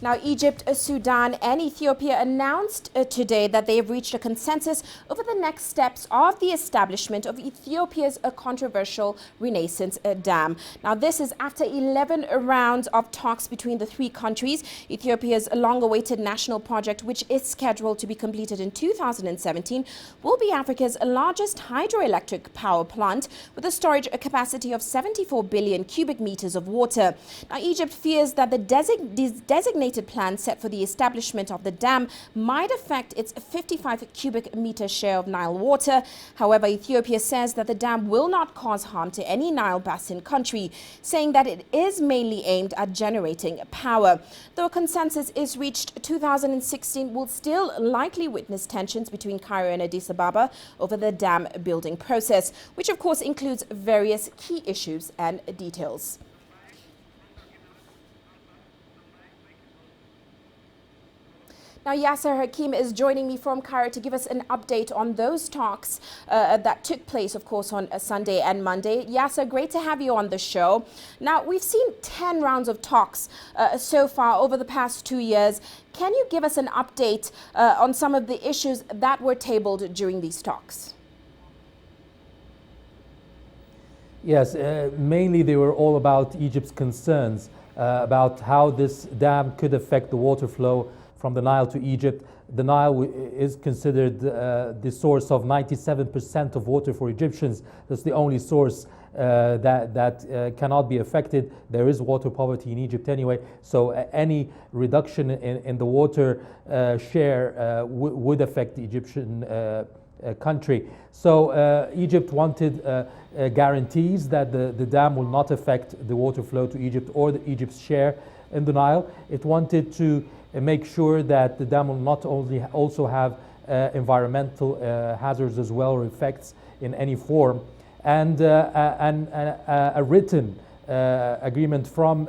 Now, Egypt, Sudan and Ethiopia announced today that they have reached a consensus over the next steps of the establishment of Ethiopia's controversial Renaissance Dam. Now, this is after 11 rounds of talks between the three countries. Ethiopia's long-awaited national project, which is scheduled to be completed in 2017, will be Africa's largest hydroelectric power plant with a storage capacity of 74 billion cubic meters of water. Now, Egypt fears that the designated plan set for the establishment of the dam might affect its 55 cubic meter share of Nile water. However, Ethiopia says that the dam will not cause harm to any Nile Basin country, saying that it is mainly aimed at generating power. Though a consensus is reached, 2016 will still likely witness tensions between Cairo and Addis Ababa over the dam building process, which of course includes various key issues and details. Now, Yasser Hakim is joining me from Cairo to give us an update on those talks that took place, of course, on Sunday and Monday. Yasser, great to have you on the show. Now, we've seen 10 rounds of talks so far over the past 2 years. Can you give us an update on some of the issues that were tabled during these talks? Yes, mainly they were all about Egypt's concerns about how this dam could affect the water flow from the Nile to Egypt. The Nile is considered the source of 97% of water for Egyptians. That's the only source that cannot be affected. There is water poverty in Egypt anyway, so any reduction in the water share would affect the Egyptian country. So Egypt wanted guarantees that the dam will not affect the water flow to Egypt or Egypt's share in the Nile. It wanted to make sure that the dam will not only also have environmental hazards as well, or effects in any form, and a written agreement from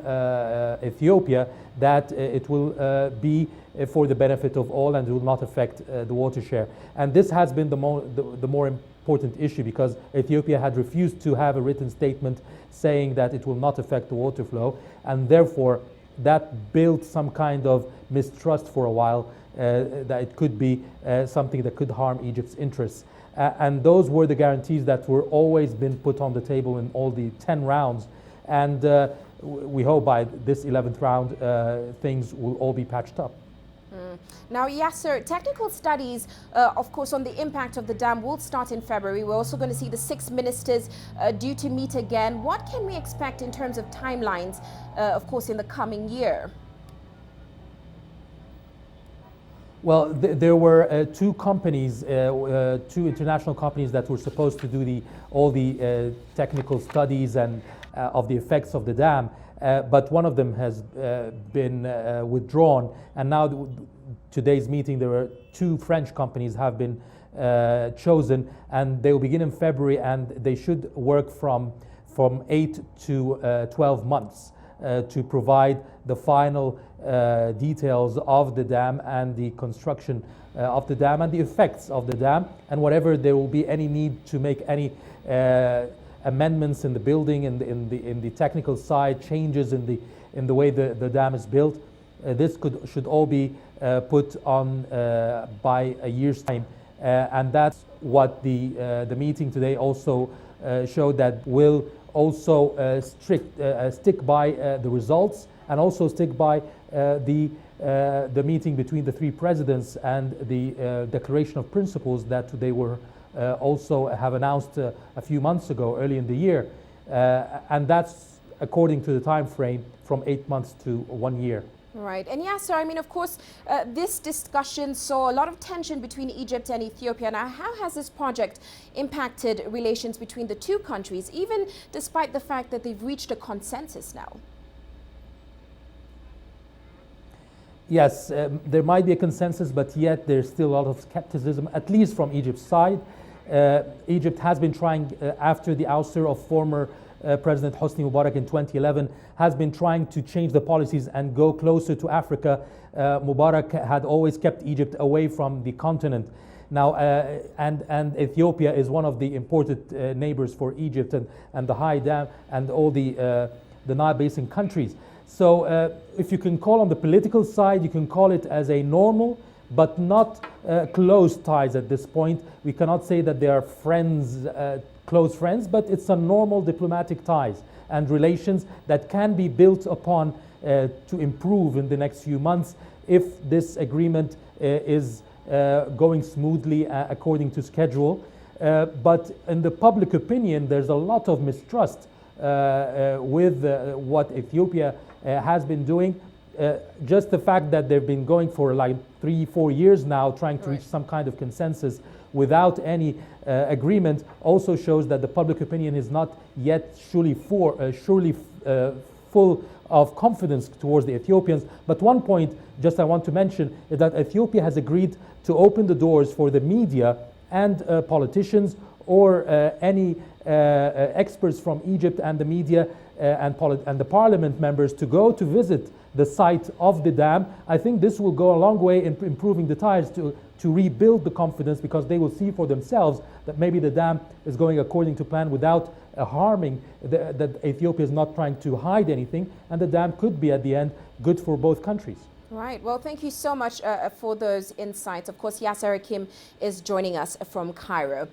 Ethiopia that it will be for the benefit of all and it will not affect the water share. And this has been the more important issue, because Ethiopia had refused to have a written statement saying that it will not affect the water flow, and therefore that built some kind of mistrust for a while that it could be something that could harm Egypt's interests. And those were the guarantees that were always been put on the table in all the 10 rounds. And we hope by this 11th round things will all be patched up. Now, Yasser, technical studies, of course, on the impact of the dam will start in February. We're also going to see the 6 ministers due to meet again. What can we expect in terms of timelines, of course, in the coming year? Well, there were two companies, two international companies that were supposed to do all the technical studies and of the effects of the dam. But one of them has been withdrawn, and now today's meeting there were 2 French companies have been chosen, and they will begin in February, and they should work from 8 to 12 months to provide the final details of the dam and the construction of the dam and the effects of the dam, and whatever there will be any need to make any amendments in the building, in the technical side, changes in the way the dam is built. This should all be put on by a year's time, and that's what the meeting today also showed, that will also stick by the results, and also stick by the meeting between the 3 presidents and the declaration of principles that they were also have announced a few months ago, early in the year, and that's according to the time frame from 8 months to 1 year. Right. And Yasser, I mean, of course, this discussion saw a lot of tension between Egypt and Ethiopia. Now, how has this project impacted relations between the 2 countries, even despite the fact that they've reached a consensus now? Yes, there might be a consensus, but yet there's still a lot of skepticism, at least from Egypt's side. Egypt has been trying, after the ouster of former President Hosni Mubarak in 2011, has been trying to change the policies and go closer to Africa. Mubarak had always kept Egypt away from the continent. Now, and Ethiopia is one of the important neighbors for Egypt and the high dam and all the Nile Basin countries. So if you can call on the political side, you can call it as a normal, but not close ties at this point. We cannot say that they are friends, close friends, but it's a normal diplomatic ties and relations that can be built upon to improve in the next few months if this agreement is going smoothly according to schedule. But in the public opinion, there's a lot of mistrust with what Ethiopia has been doing. Just the fact that they've been going for like 3-4 years now trying to reach some kind of consensus without any agreement also shows that the public opinion is not yet surely full of confidence towards the Ethiopians. But one point just I want to mention is that Ethiopia has agreed to open the doors for the media and politicians or any experts from Egypt and the media and the parliament members to go to visit the site of the dam. I think this will go a long way in improving the ties to rebuild the confidence, because they will see for themselves that maybe the dam is going according to plan without harming, that Ethiopia is not trying to hide anything, and the dam could be at the end good for both countries. Right. Well, thank you so much for those insights. Of course, Yasser Hakim is joining us from Cairo.